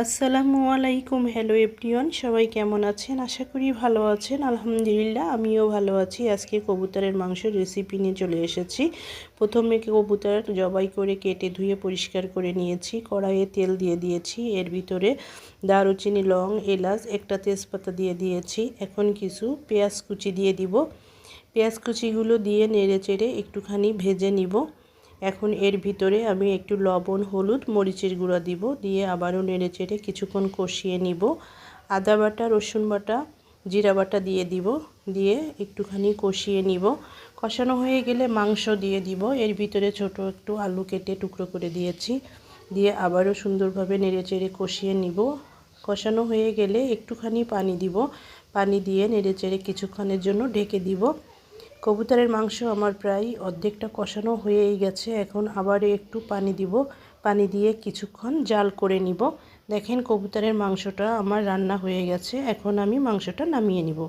আসসালামু আলাইকুম। Hello everyone, সবাই কেমন আছেন? আশা করি ভালো আছেন। আলহামদুলিল্লাহ, আমিও ভালো আছি। আজকে কবুতরের মাংসের রেসিপি নিয়ে চলে এসেছি। প্রথমে কবুতর জবাই করে কেটে ধুয়ে পরিষ্কার করে নিয়েছি। কড়াইয়ে তেল দিয়ে দিয়েছি, এর ভিতরে দারুচিনি, লং, এলাচ, একটা তেজপাতা দিয়ে দিয়েছি। এখন কিছু পেঁয়াজ কুচি দিয়ে দিব। পেঁয়াজ কুচিগুলো দিয়ে নেড়ে চেড়ে একটুখানি ভেজে নিব। এখন এর ভিতরে আমি একটু লবণ, হলুদ, মরিচের গুঁড়া দিব, দিয়ে আবারও নেড়ে চেড়ে কিছুক্ষণ কষিয়ে নিব। আদা বাটা, রসুন বাটা, জিরা বাটা দিয়ে দিব, দিয়ে একটুখানি কষিয়ে নিব। কষানো হয়ে গেলে মাংস দিয়ে দিব। এর ভিতরে ছোট একটু আলু কেটে টুকরো করে দিয়েছি, দিয়ে আবারও সুন্দরভাবে নেড়ে চেড়ে কষিয়ে নিব। কষানো হয়ে গেলে একটুখানি পানি দিব, পানি দিয়ে নেড়ে চেড়ে কিছুক্ষণের জন্য ঢেকে দিব। কবুতরের মাংস আমার প্রায় অর্ধেকটা কষানো হয়েই গেছে। এখন আবার একটু পানি দিব, পানি দিয়ে কিছুক্ষণ জাল করে নিব। দেখেন কবুতরের মাংসটা আমার রান্না হয়ে গেছে। এখন আমি মাংসটা নামিয়ে নিব।